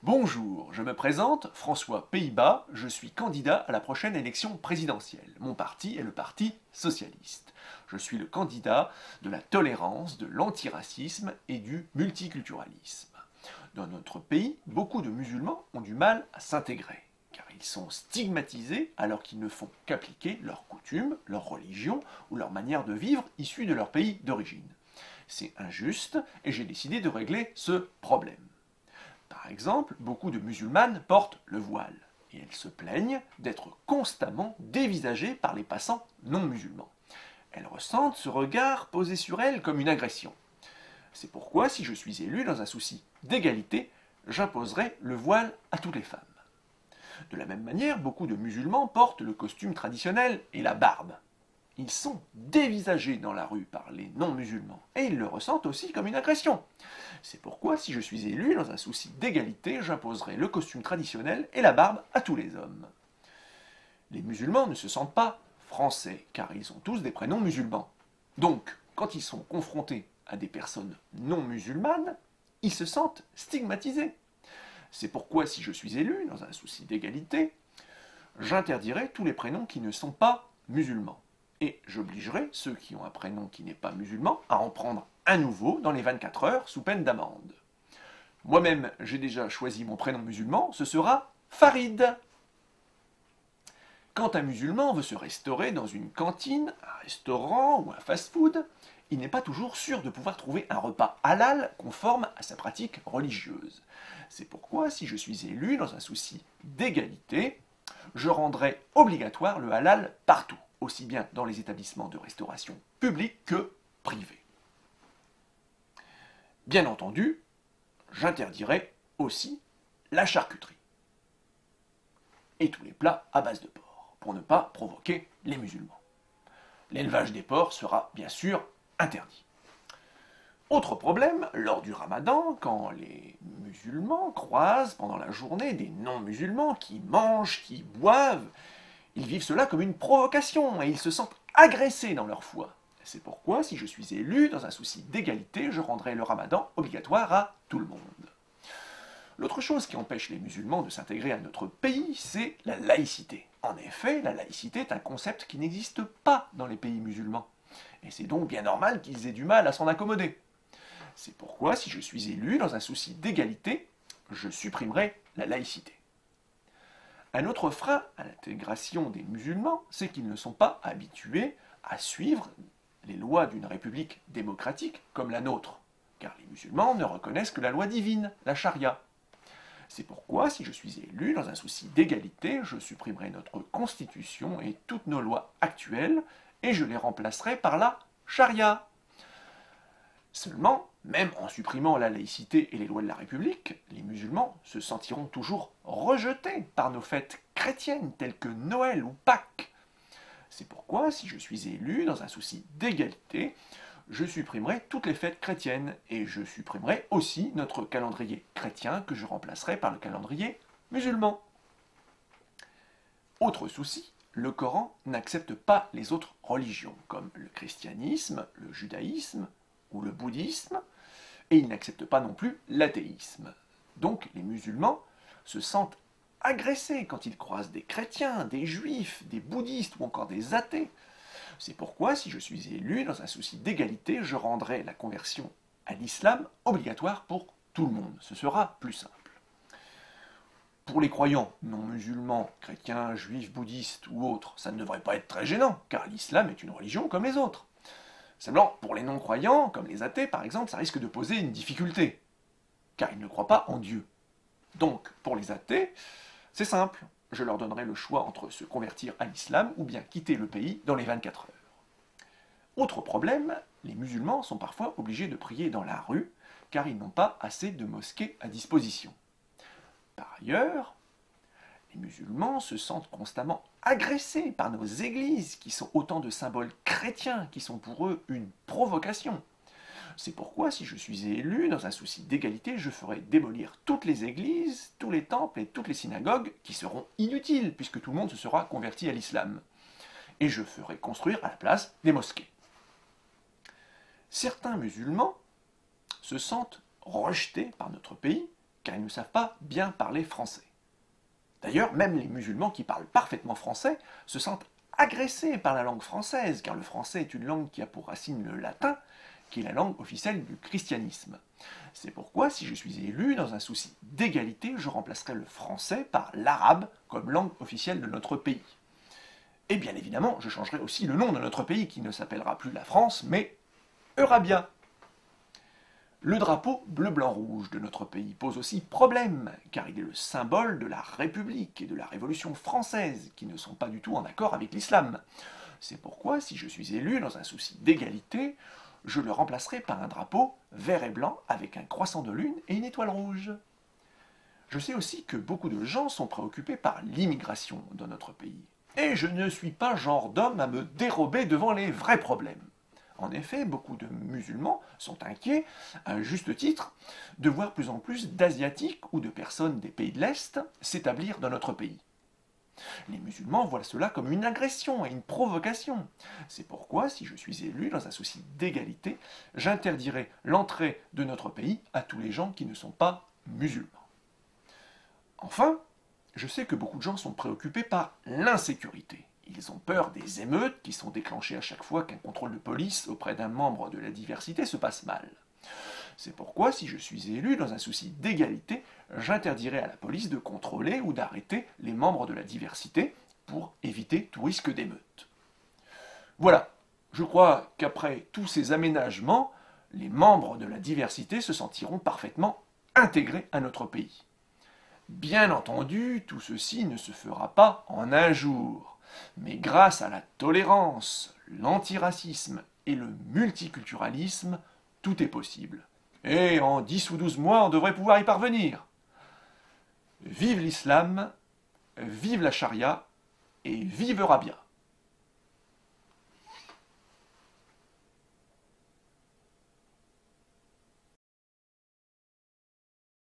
Bonjour, je me présente, François Pays-Bas, je suis candidat à la prochaine élection présidentielle. Mon parti est le Parti socialiste. Je suis le candidat de la tolérance, de l'antiracisme et du multiculturalisme. Dans notre pays, beaucoup de musulmans ont du mal à s'intégrer, car ils sont stigmatisés alors qu'ils ne font qu'appliquer leurs coutumes, leur religion ou leur manière de vivre issue de leur pays d'origine. C'est injuste et j'ai décidé de régler ce problème. Par exemple, beaucoup de musulmanes portent le voile et elles se plaignent d'être constamment dévisagées par les passants non musulmans. Elles ressentent ce regard posé sur elles comme une agression. C'est pourquoi, si je suis élu dans un souci d'égalité, j'imposerai le voile à toutes les femmes. De la même manière, beaucoup de musulmans portent le costume traditionnel et la barbe. Ils sont dévisagés dans la rue par les non-musulmans, et ils le ressentent aussi comme une agression. C'est pourquoi, si je suis élu, dans un souci d'égalité, j'imposerai le costume traditionnel et la barbe à tous les hommes. Les musulmans ne se sentent pas français, car ils ont tous des prénoms musulmans. Donc, quand ils sont confrontés à des personnes non musulmanes, ils se sentent stigmatisés. C'est pourquoi, si je suis élu, dans un souci d'égalité, j'interdirai tous les prénoms qui ne sont pas musulmans. Et j'obligerai ceux qui ont un prénom qui n'est pas musulman à en prendre un nouveau dans les 24 heures sous peine d'amende. Moi-même, j'ai déjà choisi mon prénom musulman, ce sera Farid. Quand un musulman veut se restaurer dans une cantine, un restaurant ou un fast-food, il n'est pas toujours sûr de pouvoir trouver un repas halal conforme à sa pratique religieuse. C'est pourquoi, si je suis élu dans un souci d'égalité, je rendrai obligatoire le halal partout, aussi bien dans les établissements de restauration publics que privés. Bien entendu, j'interdirai aussi la charcuterie et tous les plats à base de porc, pour ne pas provoquer les musulmans. L'élevage des porcs sera bien sûr interdit. Autre problème, lors du ramadan, quand les musulmans croisent pendant la journée des non-musulmans qui mangent, qui boivent, ils vivent cela comme une provocation et ils se sentent agressés dans leur foi. C'est pourquoi, si je suis élu dans un souci d'égalité, je rendrai le ramadan obligatoire à tout le monde. L'autre chose qui empêche les musulmans de s'intégrer à notre pays, c'est la laïcité. En effet, la laïcité est un concept qui n'existe pas dans les pays musulmans. Et c'est donc bien normal qu'ils aient du mal à s'en accommoder. C'est pourquoi, si je suis élu dans un souci d'égalité, je supprimerai la laïcité. Un autre frein à l'intégration des musulmans, c'est qu'ils ne sont pas habitués à suivre les lois d'une république démocratique comme la nôtre, car les musulmans ne reconnaissent que la loi divine, la charia. C'est pourquoi, si je suis élu dans un souci d'égalité, je supprimerai notre constitution et toutes nos lois actuelles, et je les remplacerai par la charia. Seulement, même en supprimant la laïcité et les lois de la République, les musulmans se sentiront toujours rejetés par nos fêtes chrétiennes telles que Noël ou Pâques. C'est pourquoi, si je suis élu dans un souci d'égalité, je supprimerai toutes les fêtes chrétiennes et je supprimerai aussi notre calendrier chrétien que je remplacerai par le calendrier musulman. Autre souci, le Coran n'accepte pas les autres religions, comme le christianisme, le judaïsme ou le bouddhisme, et il n'accepte pas non plus l'athéisme. Donc les musulmans se sentent agressés quand ils croisent des chrétiens, des juifs, des bouddhistes ou encore des athées. C'est pourquoi, si je suis élu dans un souci d'égalité, je rendrai la conversion à l'islam obligatoire pour tout le monde. Ce sera plus simple. Pour les croyants non musulmans, chrétiens, juifs, bouddhistes ou autres, ça ne devrait pas être très gênant, car l'islam est une religion comme les autres. Seulement, pour les non-croyants, comme les athées par exemple, ça risque de poser une difficulté, car ils ne croient pas en Dieu. Donc, pour les athées, c'est simple, je leur donnerai le choix entre se convertir à l'islam ou bien quitter le pays dans les 24 heures. Autre problème, les musulmans sont parfois obligés de prier dans la rue, car ils n'ont pas assez de mosquées à disposition. Par ailleurs, les musulmans se sentent constamment agressés par nos églises, qui sont autant de symboles chrétiens, qui sont pour eux une provocation. C'est pourquoi, si je suis élu dans un souci d'égalité, je ferai démolir toutes les églises, tous les temples et toutes les synagogues qui seront inutiles, puisque tout le monde se sera converti à l'islam. Et je ferai construire à la place des mosquées. Certains musulmans se sentent rejetés par notre pays car ils ne savent pas bien parler français. D'ailleurs, même les musulmans qui parlent parfaitement français se sentent agressés par la langue française, car le français est une langue qui a pour racine le latin, qui est la langue officielle du christianisme. C'est pourquoi, si je suis élu, dans un souci d'égalité, je remplacerai le français par l'arabe comme langue officielle de notre pays. Et bien évidemment, je changerai aussi le nom de notre pays, qui ne s'appellera plus la France, mais Eurabia. Le drapeau bleu-blanc-rouge de notre pays pose aussi problème, car il est le symbole de la République et de la Révolution française, qui ne sont pas du tout en accord avec l'islam. C'est pourquoi, si je suis élu dans un souci d'égalité, je le remplacerai par un drapeau vert et blanc avec un croissant de lune et une étoile rouge. Je sais aussi que beaucoup de gens sont préoccupés par l'immigration dans notre pays. Et je ne suis pas genre d'homme à me dérober devant les vrais problèmes. En effet, beaucoup de musulmans sont inquiets, à juste titre, de voir plus en plus d'Asiatiques ou de personnes des pays de l'Est s'établir dans notre pays. Les musulmans voient cela comme une agression et une provocation. C'est pourquoi, si je suis élu dans un souci d'égalité, j'interdirai l'entrée de notre pays à tous les gens qui ne sont pas musulmans. Enfin, je sais que beaucoup de gens sont préoccupés par l'insécurité. Ils ont peur des émeutes qui sont déclenchées à chaque fois qu'un contrôle de police auprès d'un membre de la diversité se passe mal. C'est pourquoi, si je suis élu dans un souci d'égalité, j'interdirai à la police de contrôler ou d'arrêter les membres de la diversité pour éviter tout risque d'émeute. Voilà, je crois qu'après tous ces aménagements, les membres de la diversité se sentiront parfaitement intégrés à notre pays. Bien entendu, tout ceci ne se fera pas en un jour. Mais grâce à la tolérance, l'antiracisme et le multiculturalisme, tout est possible. Et en 10 ou 12 mois, on devrait pouvoir y parvenir. Vive l'islam, vive la charia et vive Eurabia.